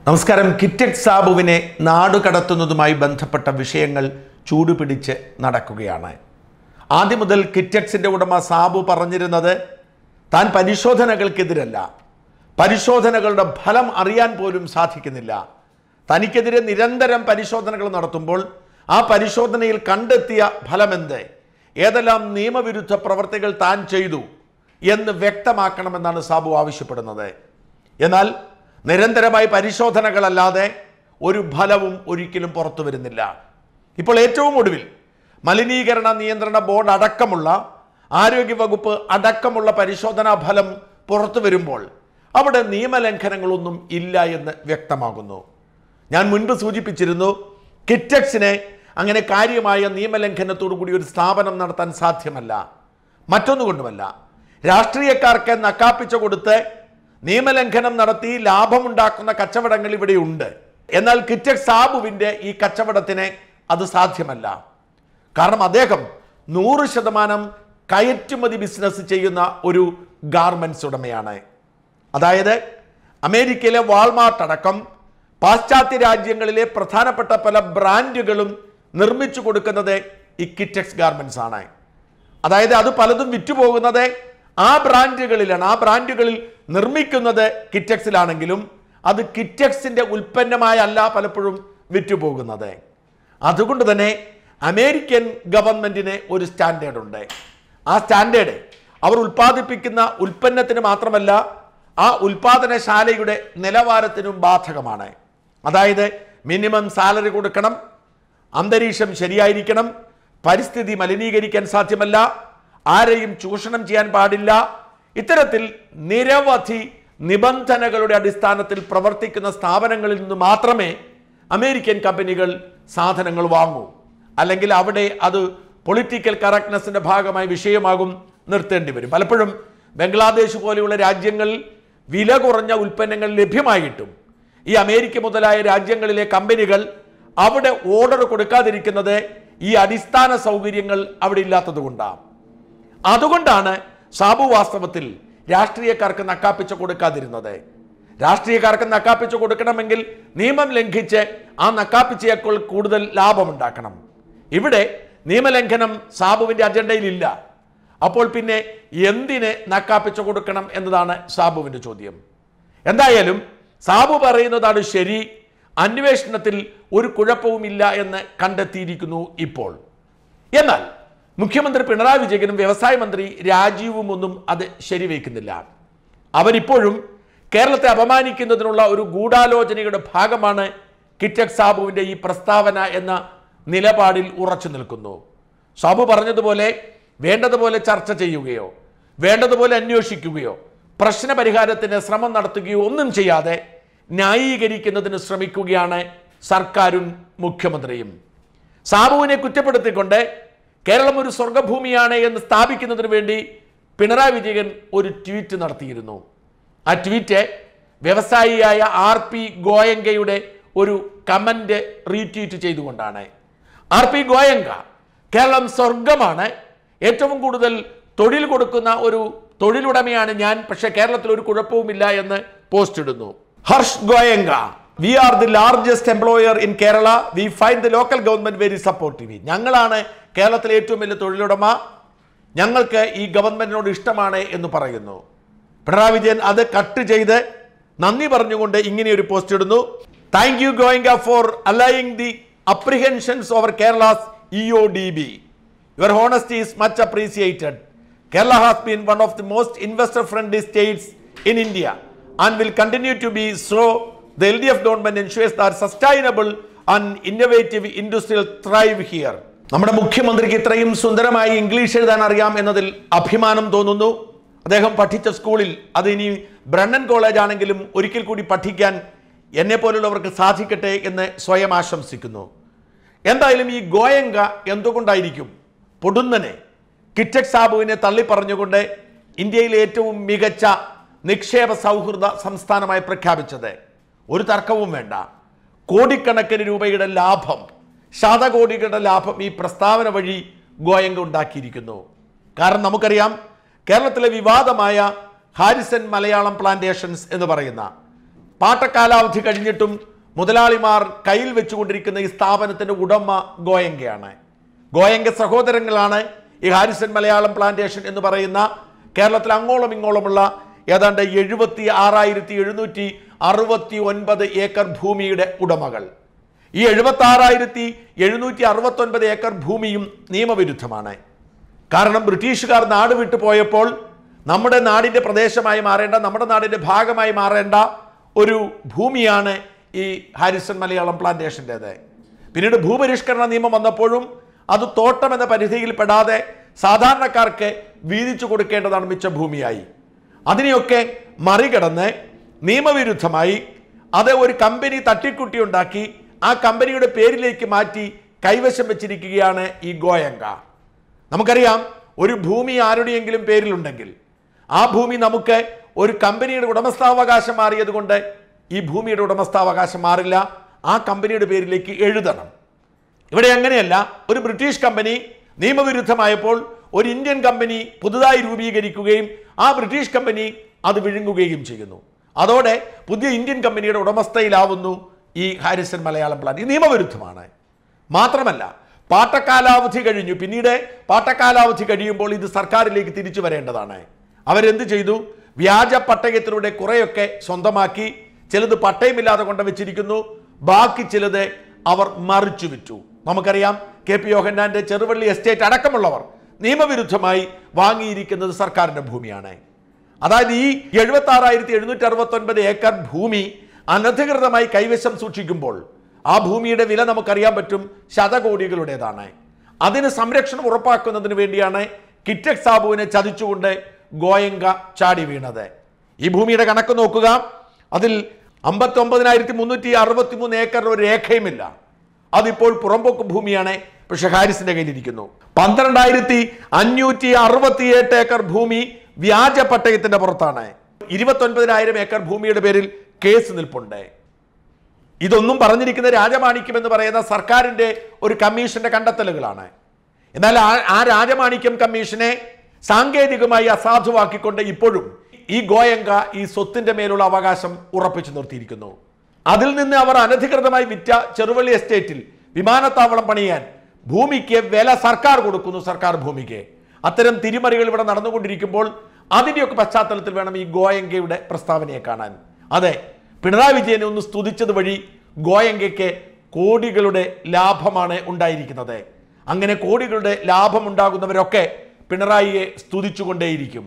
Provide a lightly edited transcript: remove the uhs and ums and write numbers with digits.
നമസ്കാരം. കിറ്റക്സ് സാബുവിനെ നാടുകടത്തുന്നതുമായി ബന്ധപ്പെട്ട വിഷയങ്ങൾ ചൂടുപിടിച്ച് നടക്കുകയാണ്. ആദ്യം മുതൽ കിറ്റക്സിൻ്റെ ഉടമ സാബു പറഞ്ഞിരുന്നത് താൻ പരിശോധനകൾക്കെതിരല്ല, പരിശോധനകളുടെ ഫലം അറിയാൻ പോലും സാധിക്കുന്നില്ല. തനിക്കെതിരെ നിരന്തരം പരിശോധനകൾ നടത്തുമ്പോൾ ആ പരിശോധനയിൽ കണ്ടെത്തിയ ഫലമെന്ത്, ഏതെല്ലാം നിയമവിരുദ്ധ പ്രവർത്തികൾ താൻ ചെയ്തു എന്ന് വ്യക്തമാക്കണമെന്നാണ് സാബു ആവശ്യപ്പെടുന്നത്. എന്നാൽ നിരന്തരമായി പരിശോധനകളല്ലാതെ ഒരു ഫലവും ഒരിക്കലും പുറത്തു വരുന്നില്ല. ഇപ്പോൾ ഏറ്റവും ഒടുവിൽ മലിനീകരണ നിയന്ത്രണ ബോർഡ് അടക്കമുള്ള ആരോഗ്യവകുപ്പ് അടക്കമുള്ള പരിശോധനാ ഫലം പുറത്തു വരുമ്പോൾ അവിടെ നിയമലംഘനങ്ങളൊന്നും ഇല്ല എന്ന് വ്യക്തമാകുന്നു. ഞാൻ മുൻപ് സൂചിപ്പിച്ചിരുന്നു, കിറ്റക്സിനെ അങ്ങനെ കാര്യമായ നിയമലംഘനത്തോടു കൂടി ഒരു സ്ഥാപനം നടത്താൻ സാധ്യമല്ല. മറ്റൊന്നുകൊണ്ടുമല്ല, രാഷ്ട്രീയക്കാർക്ക് നക്കാപ്പിച്ച കൊടുത്ത് നിയമലംഘനം നടത്തി ലാഭമുണ്ടാക്കുന്ന കച്ചവടങ്ങൾ ഇവിടെയുണ്ട്. എന്നാൽ കിറ്റക്സ് സാബുവിൻ്റെ ഈ കച്ചവടത്തിന് അത് സാധ്യമല്ല. കാരണം അദ്ദേഹം 100% കയറ്റുമതി ബിസിനസ് ചെയ്യുന്ന ഒരു ഗാർമെൻറ്റ്സ് ഉടമയാണ്. അതായത് അമേരിക്കയിലെ വാൾമാർട്ട് അടക്കം പാശ്ചാത്യ രാജ്യങ്ങളിലെ പ്രധാനപ്പെട്ട പല ബ്രാൻഡുകളും നിർമ്മിച്ചു കൊടുക്കുന്നത് ഈ കിറ്റക്സ് ഗാർമെൻറ്റ്സ് ആണ്. അതായത് അത് പലതും വിറ്റുപോകുന്നത് ആ ബ്രാൻഡുകളിലാണ്. ആ ബ്രാൻഡുകളിൽ നിർമ്മിക്കുന്നത് കിറ്റക്സിലാണെങ്കിലും അത് കിറ്റക്സിൻ്റെ ഉൽപ്പന്നമായല്ല പലപ്പോഴും വിറ്റുപോകുന്നത്. അതുകൊണ്ട് തന്നെ അമേരിക്കൻ ഗവൺമെൻറ്റിന് ഒരു സ്റ്റാൻഡേർഡ് ഉണ്ട്. ആ സ്റ്റാൻഡേർഡ് അവർ ഉൽപ്പാദിപ്പിക്കുന്ന ഉൽപ്പന്നത്തിന് മാത്രമല്ല, ആ ഉൽപ്പാദനശാലയുടെ നിലവാരത്തിനും ബാധകമാണ്. അതായത് മിനിമം സാലറി കൊടുക്കണം, അന്തരീക്ഷം ശരിയായിരിക്കണം, പരിസ്ഥിതി മലിനീകരിക്കാൻ സാധ്യമല്ല, ആരെയും ചൂഷണം ചെയ്യാൻ പാടില്ല. ഇത്തരത്തിൽ നിരവധി നിബന്ധനകളുടെ അടിസ്ഥാനത്തിൽ പ്രവർത്തിക്കുന്ന സ്ഥാപനങ്ങളിൽ നിന്ന് മാത്രമേ അമേരിക്കൻ കമ്പനികൾ സാധനങ്ങൾ വാങ്ങൂ. അല്ലെങ്കിൽ അവിടെ അത് പൊളിറ്റിക്കൽ കറക്റ്റ്നെസ്സിൻ്റെ ഭാഗമായി വിഷയമാകും, നിർത്തേണ്ടി വരും. പലപ്പോഴും ബംഗ്ലാദേശ് പോലെയുള്ള രാജ്യങ്ങളിൽ വില കുറഞ്ഞ ഉൽപ്പന്നങ്ങൾ ലഭ്യമായിട്ടും ഈ അമേരിക്ക മുതലായ രാജ്യങ്ങളിലെ കമ്പനികൾ അവിടെ ഓർഡർ കൊടുക്കാതിരിക്കുന്നത് ഈ അടിസ്ഥാന സൗകര്യങ്ങൾ അവിടെ ഇല്ലാത്തത് കൊണ്ടാണ്. അതുകൊണ്ടാണ് സാബു വാസ്തവത്തിൽ രാഷ്ട്രീയക്കാർക്ക് നക്കാപ്പിച്ച കൊടുക്കാതിരുന്നത്. രാഷ്ട്രീയക്കാർക്ക് നക്കാപ്പിച്ച കൊടുക്കണമെങ്കിൽ നിയമം ലംഘിച്ച് ആ നക്കാപ്പിച്ചയേക്കാൾ കൂടുതൽ ലാഭമുണ്ടാക്കണം. ഇവിടെ നിയമലംഘനം സാബുവിൻ്റെ അജണ്ടയിലില്ല. അപ്പോൾ പിന്നെ എന്തിന് നക്കാപ്പിച്ച കൊടുക്കണം എന്നതാണ് സാബുവിൻ്റെ ചോദ്യം. എന്തായാലും സാബു പറയുന്നതാണ് ശരി. അന്വേഷണത്തിൽ ഒരു കുഴപ്പവുമില്ല എന്ന് കണ്ടെത്തിയിരിക്കുന്നു ഇപ്പോൾ. എന്നാൽ മുഖ്യമന്ത്രി പിണറായി വിജയനും വ്യവസായ മന്ത്രി രാജീവും ഒന്നും അത് ശരിവയ്ക്കുന്നില്ല. അവരിപ്പോഴും കേരളത്തെ അപമാനിക്കുന്നതിനുള്ള ഒരു ഗൂഢാലോചനയുടെ ഭാഗമാണ് കിറ്റക്സ് സാബുവിൻ്റെ ഈ പ്രസ്താവന എന്ന നിലപാടിൽ ഉറച്ചു നിൽക്കുന്നു. സാബു പറഞ്ഞതുപോലെ വേണ്ടതുപോലെ ചർച്ച ചെയ്യുകയോ വേണ്ടതുപോലെ അന്വേഷിക്കുകയോ പ്രശ്നപരിഹാരത്തിന് ശ്രമം നടത്തുകയോ ഒന്നും ചെയ്യാതെ ന്യായീകരിക്കുന്നതിന് ശ്രമിക്കുകയാണ് സർക്കാരും മുഖ്യമന്ത്രിയും. സാബുവിനെ കുറ്റപ്പെടുത്തിക്കൊണ്ട് കേരളം ഒരു സ്വർഗഭൂമിയാണ് എന്ന് സ്ഥാപിക്കുന്നതിന് വേണ്ടി പിണറായി വിജയൻ ഒരു ട്വീറ്റ് നടത്തിയിരുന്നു. ആ ട്വീറ്റ് വ്യവസായിയായ RP ഗോയങ്കയുടെ ഒരു കമന്റ് റീട്വീറ്റ് ചെയ്തുകൊണ്ടാണ്. RP ഗോയങ്ക കേരളം സ്വർഗമാണ്, ഏറ്റവും കൂടുതൽ തൊഴിൽ കൊടുക്കുന്ന ഒരു തൊഴിലുടമയാണ് ഞാൻ, പക്ഷേ കേരളത്തിൽ ഒരു കുഴപ്പവുമില്ല എന്ന് പോസ്റ്റ് ഇടുന്നു. Harsh Goenka, we are the largest employer in Kerala. We find the local government very supportive. ഞങ്ങളാണ് കേരളത്തിലെ ഏറ്റവും വലിയ തൊഴിലുടമ, ഞങ്ങൾക്ക് ഈ ഗവൺമെന്റിനോട് ഇഷ്ടമാണ് എന്ന് പറയുന്നു. പിണറായി വിജയൻ അത് കട്ട് ചെയ്ത് നന്ദി പറഞ്ഞുകൊണ്ട് ഇങ്ങനെ ഒരു പോസ്റ്റ് ഇടുന്നു. Thank you Goenka for allaying the apprehensions over Kerala's EODB. Your honesty is much appreciated. Kerala has been one of the most investor friendly states in India and will continue to be so. The LDF government ensures that sustainable and innovative industrial thrive here. നമ്മുടെ മുഖ്യമന്ത്രിക്ക് ഇത്രയും സുന്ദരമായി English എഴുതാൻ അറിയാം എന്നതിൽ അഭിമാനം തോന്നുന്നു. അദ്ദേഹം പഠിച്ച സ്കൂളിൽ, അത് ഇനി ബ്രണ്ണൻ കോളേജ് ആണെങ്കിലും ഒരിക്കൽ കൂടി പഠിക്കാൻ എന്നെ പോലുള്ളവർക്ക് സാധിക്കട്ടെ എന്ന് സ്വയം ആശംസിക്കുന്നു. എന്തായാലും ഈ ഗോയങ്ക എന്തുകൊണ്ടായിരിക്കും പൊടുന്നനെ കിറ്റക്സ് സാബുവിനെ തള്ളി പറഞ്ഞുകൊണ്ട് ഇന്ത്യയിലെ ഏറ്റവും മികച്ച നിക്ഷേപ സൗഹൃദ സംസ്ഥാനമായി പ്രഖ്യാപിച്ചത്? ഒരു തർക്കവും വേണ്ട. കോടിക്കണക്കിന് രൂപയുടെ ലാഭം, ശതകോടികളുടെ ലാഭം ഈ പ്രസ്താവന വഴി ഗോയങ്ക ഉണ്ടാക്കിയിരിക്കുന്നു. കാരണം നമുക്കറിയാം, കേരളത്തിലെ വിവാദമായ ഹാരിസൺ മലയാളം പ്ലാന്റേഷൻസ് എന്ന് പറയുന്ന പാട്ടക്കാലാവധി കഴിഞ്ഞിട്ടും മുതലാളിമാർ കയ്യിൽ വെച്ചുകൊണ്ടിരിക്കുന്ന ഈ സ്ഥാപനത്തിൻ്റെ ഉടമ ഗോയങ്കയാണ്. ഗോയങ്ക സഹോദരങ്ങളാണ് ഈ ഹാരിസൺ മലയാളം പ്ലാന്റേഷൻ എന്ന് പറയുന്ന കേരളത്തിൽ അങ്ങോളം ഇങ്ങോളമുള്ള ഏതാണ്ട് 76,769 ഏക്കർ ഭൂമിയുടെ ഉടമകൾ. ഈ 76,769 ഏക്കർ ഭൂമിയും നിയമവിരുദ്ധമാണ്. കാരണം ബ്രിട്ടീഷുകാർ നാട് വിട്ടു പോയപ്പോൾ നമ്മുടെ നാടിൻ്റെ പ്രദേശമായി മാറേണ്ട, നമ്മുടെ നാടിൻ്റെ ഭാഗമായി മാറേണ്ട ഒരു ഭൂമിയാണ് ഈ ഹാരിസൺ മലയാളം പ്ലാന്റേഷൻ്റേത്. പിന്നീട് ഭൂപരിഷ്കരണ നിയമം വന്നപ്പോഴും അത് തോട്ടം എന്ന പരിധിയിൽ പെടാതെ സാധാരണക്കാർക്ക് വീതിച്ചു കൊടുക്കേണ്ടതാണ് മിച്ച ഭൂമിയായി. അതിനെയൊക്കെ മറികടന്ന് നിയമവിരുദ്ധമായി അത് ഒരു കമ്പനി തട്ടിക്കുട്ടിയുണ്ടാക്കി ആ കമ്പനിയുടെ പേരിലേക്ക് മാറ്റി കൈവശം വെച്ചിരിക്കുകയാണ് ഈ ഗോയങ്ക. നമുക്കറിയാം, ഒരു ഭൂമി ആരുടെയെങ്കിലും പേരിലുണ്ടെങ്കിൽ ആ ഭൂമി നമുക്ക് ഒരു കമ്പനിയുടെ ഉടമസ്ഥാവകാശം മാറിയത് കൊണ്ട് ഈ ഭൂമിയുടെ ഉടമസ്ഥാവകാശം മാറില്ല, ആ കമ്പനിയുടെ പേരിലേക്ക് എഴുതണം. ഇവിടെ അങ്ങനെയല്ല. ഒരു ബ്രിട്ടീഷ് കമ്പനി നിയമവിരുദ്ധമായപ്പോൾ ഒരു ഇന്ത്യൻ കമ്പനി പുതുതായി രൂപീകരിക്കുകയും ആ ബ്രിട്ടീഷ് കമ്പനി അത് വിഴുങ്ങുകയും ചെയ്യുന്നു. അതോടെ പുതിയ ഇന്ത്യൻ കമ്പനിയുടെ ഉടമസ്ഥയിലാവുന്നു ഈ ഹാരിസൺ മലയാളം പ്ലാന്റ്. ഇത് നിയമവിരുദ്ധമാണ്. മാത്രമല്ല, പാട്ടക്കാലാവധി കഴിഞ്ഞു. പിന്നീട് പാട്ടക്കാലാവധി കഴിയുമ്പോൾ ഇത് സർക്കാരിലേക്ക് തിരിച്ചു വരേണ്ടതാണ്. അവരെന്ത് ചെയ്തു? വ്യാജ പട്ടയത്തിലൂടെ കുറേയൊക്കെ സ്വന്തമാക്കി, ചിലത് പട്ടയമില്ലാതെ കൊണ്ടുവച്ചിരിക്കുന്നു, ബാക്കി ചിലത് അവർ മറിച്ചു വിറ്റു. നമുക്കറിയാം, KP യോഹന്നാന്റെ ചെറുവള്ളി എസ്റ്റേറ്റ് അടക്കമുള്ളവർ നിയമവിരുദ്ധമായി വാങ്ങിയിരിക്കുന്നത് സർക്കാരിൻ്റെ ഭൂമിയാണ്. അതായത് ഈ 76,769 ഏക്കർ ഭൂമി അനധികൃതമായി കൈവശം സൂക്ഷിക്കുമ്പോൾ ആ ഭൂമിയുടെ വില നമുക്കറിയാൻ പറ്റും, ശതകോടികളുടേതാണ്. അതിന് സംരക്ഷണം ഉറപ്പാക്കുന്നതിന് വേണ്ടിയാണ് കിറ്റക്സ് സാബുവിനെ ചതിച്ചുകൊണ്ട് ഗോയങ്ക ചാടി വീണത്. ഈ ഭൂമിയുടെ കണക്ക് നോക്കുക. അതിൽ 59,363 ഏക്കർ ഒരു രേഖയുമില്ല. അതിപ്പോൾ പുറമ്പോക്ക് ഭൂമിയാണ്. പക്ഷെ ഹാരിസിന്റെ കയ്യിലിരിക്കുന്നു. 12,568 ഏക്കർ ഭൂമി വ്യാജ പട്ടയത്തിന്റെ പുറത്താണ്. 29,000 ഏക്കർ ഭൂമിയുടെ പേരിൽ കേസ് നിൽപ്പുണ്ട്. ഇതൊന്നും പറഞ്ഞിരിക്കുന്ന രാജമാണിക്യം എന്ന് പറയുന്ന സർക്കാരിന്റെ ഒരു കമ്മീഷന്റെ കണ്ടെത്തലുകളാണ്. എന്നാൽ ആ രാജമാണിക്യം കമ്മീഷനെ സാങ്കേതികമായി അസാധുവാക്കിക്കൊണ്ട് ഇപ്പോഴും ഈ ഗോയങ്ക ഈ സ്വത്തിന്റെ മേലുള്ള അവകാശം ഉറപ്പിച്ചു നിർത്തിയിരിക്കുന്നു. അതിൽ നിന്ന് അവർ അനധികൃതമായി വിറ്റ ചെറുവള്ളി എസ്റ്റേറ്റിൽ വിമാനത്താവളം പണിയാൻ ഭൂമിക്ക് വില സർക്കാർ കൊടുക്കുന്നു, സർക്കാർ ഭൂമിക്ക്. അത്തരം തിരിമറികൾ ഇവിടെ നടന്നുകൊണ്ടിരിക്കുമ്പോൾ അതിൻ്റെയൊക്കെ പശ്ചാത്തലത്തിൽ വേണം ഈ ഗോയങ്കയുടെ പ്രസ്താവനയെ കാണാൻ. അതെ, പിണറായി വിജയനെ ഒന്ന് സ്തുതിച്ചത് വഴി ഗോയങ്കയ്ക്ക് കോടികളുടെ ലാഭമാണ് ഉണ്ടായിരിക്കുന്നത്. അങ്ങനെ കോടികളുടെ ലാഭം ഉണ്ടാകുന്നവരൊക്കെ പിണറായിയെ സ്തുതിച്ചുകൊണ്ടേയിരിക്കും.